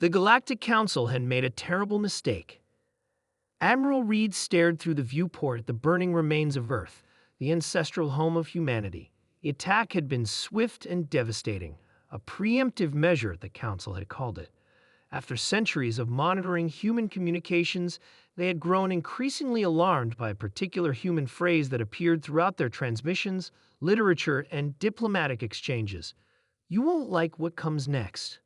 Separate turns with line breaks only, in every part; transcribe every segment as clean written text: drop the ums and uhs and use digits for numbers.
The Galactic Council had made a terrible mistake. Admiral Reed stared through the viewport at the burning remains of Earth, the ancestral home of humanity. The attack had been swift and devastating, a preemptive measure, the Council had called it. After centuries of monitoring human communications, they had grown increasingly alarmed by a particular human phrase that appeared throughout their transmissions, literature, and diplomatic exchanges. "You won't like what comes next."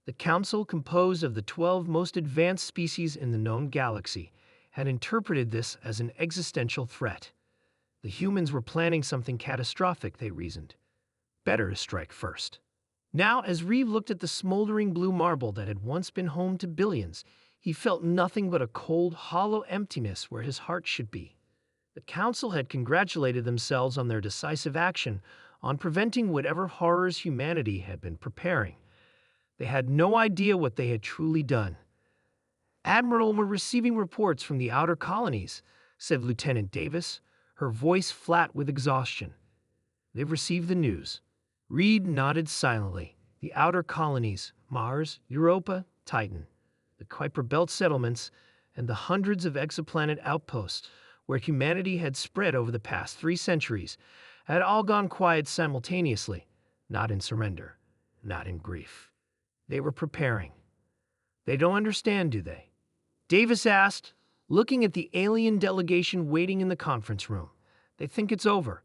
The Council, composed of the 12 most advanced species in the known galaxy, had interpreted this as an existential threat. The humans were planning something catastrophic, they reasoned. Better to strike first. Now, as Reeve looked at the smoldering blue marble that had once been home to billions, he felt nothing but a cold, hollow emptiness where his heart should be. The Council had congratulated themselves on their decisive action, on preventing whatever horrors humanity had been preparing. They had no idea what they had truly done. "Admiral, we're receiving reports from the outer colonies," said Lieutenant Davis, her voice flat with exhaustion. "They've received the news." Reed nodded silently. The outer colonies, Mars, Europa, Titan, the Kuiper Belt settlements, and the hundreds of exoplanet outposts where humanity had spread over the past 3 centuries, had all gone quiet simultaneously, not in surrender, not in grief. They were preparing. "They don't understand, do they?" Davis asked, looking at the alien delegation waiting in the conference room. "They think it's over."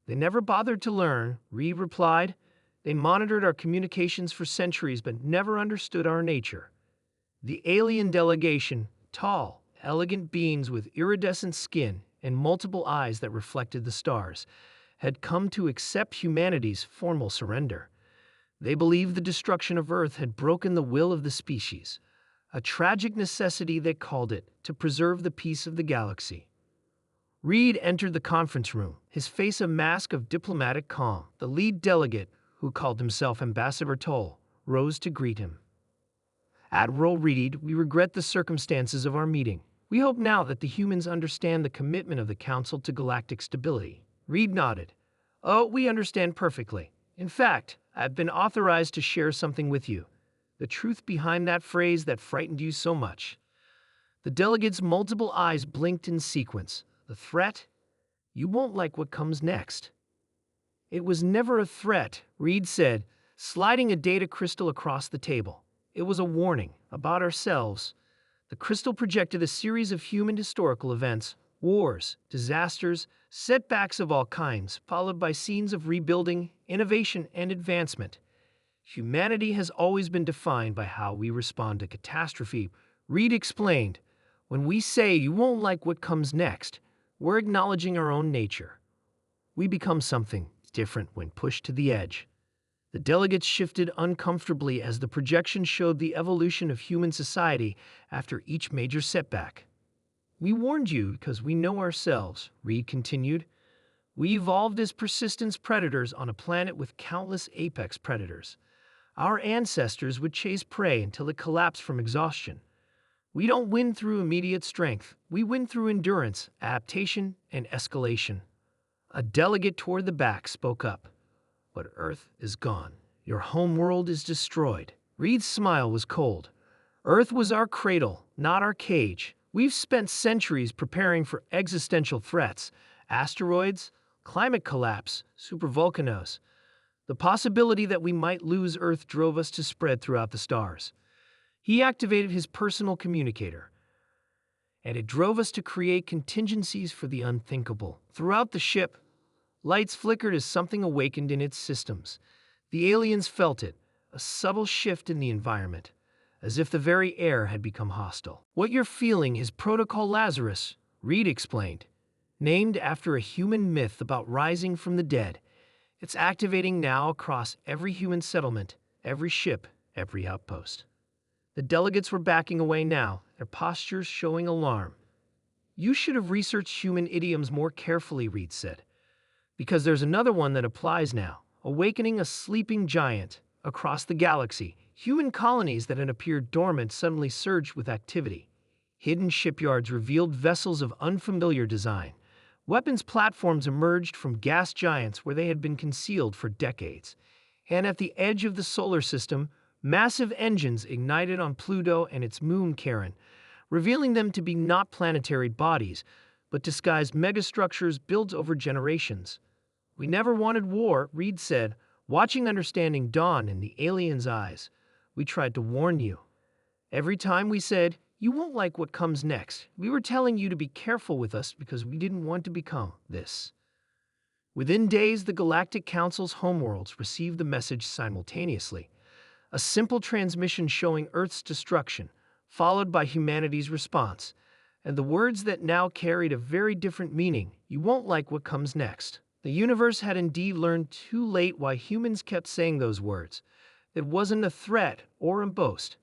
"They never bothered to learn," Reed replied. "They monitored our communications for centuries but never understood our nature." The alien delegation, tall, elegant beings with iridescent skin and multiple eyes that reflected the stars, had come to accept humanity's formal surrender. They believed the destruction of Earth had broken the will of the species, a tragic necessity, they called it, to preserve the peace of the galaxy. Reed entered the conference room, his face a mask of diplomatic calm. The lead delegate, who called himself Ambassador Toll, rose to greet him. "Admiral Reed, we regret the circumstances of our meeting. We hope now that the humans understand the commitment of the Council to galactic stability." Reed nodded. "Oh, we understand perfectly. In fact, I've been authorized to share something with you. The truth behind that phrase that frightened you so much." The delegate's multiple eyes blinked in sequence. "The threat? You won't like what comes next." "It was never a threat," Reed said, sliding a data crystal across the table. "It was a warning about ourselves." The crystal projected a series of human historical events, wars, disasters, setbacks of all kinds, followed by scenes of rebuilding, innovation, and advancement. "Humanity has always been defined by how we respond to catastrophe," Reed explained. "When we say you won't like what comes next, we're acknowledging our own nature. We become something different when pushed to the edge." The delegates shifted uncomfortably as the projection showed the evolution of human society after each major setback. "We warned you because we know ourselves," Reed continued. "We evolved as persistence predators on a planet with countless apex predators. Our ancestors would chase prey until it collapsed from exhaustion. We don't win through immediate strength. We win through endurance, adaptation, and escalation." A delegate toward the back spoke up. "But Earth is gone. Your home world is destroyed." Reed's smile was cold. "Earth was our cradle, not our cage. We've spent centuries preparing for existential threats, asteroids, climate collapse, supervolcanoes. The possibility that we might lose Earth drove us to spread throughout the stars." He activated his personal communicator. "And it drove us to create contingencies for the unthinkable." Throughout the ship, lights flickered as something awakened in its systems. The aliens felt it, a subtle shift in the environment, as if the very air had become hostile. "What you're feeling is Protocol Lazarus," Reed explained, "named after a human myth about rising from the dead. It's activating now across every human settlement, every ship, every outpost." The delegates were backing away now, their postures showing alarm. "You should have researched human idioms more carefully," Reed said, "because there's another one that applies now, awakening a sleeping giant. Across the galaxy, human colonies that had appeared dormant suddenly surged with activity. Hidden shipyards revealed vessels of unfamiliar design. Weapons platforms emerged from gas giants where they had been concealed for decades. And at the edge of the solar system, Massive engines ignited on Pluto and its moon Charon, revealing them to be not planetary bodies, but disguised megastructures built over generations. We never wanted war, Reed said, watching understanding dawn in the alien's eyes. We tried to warn you. Every time we said, you won't like what comes next, we were telling you to be careful with us because we didn't want to become this. Within days, the Galactic Council's homeworlds received the message simultaneously. A simple transmission showing Earth's destruction, followed by humanity's response, and the words that now carried a very different meaning, you won't like what comes next. The universe had indeed learned too late why humans kept saying those words. It wasn't a threat or a boast.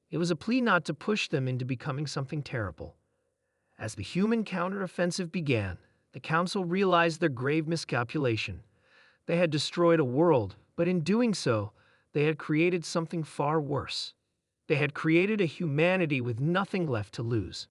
It was a plea not to push them into becoming something terrible. As the human counteroffensive began, the Council realized their grave miscalculation. They had destroyed a world, but in doing so, they had created something far worse. They had created a humanity with nothing left to lose.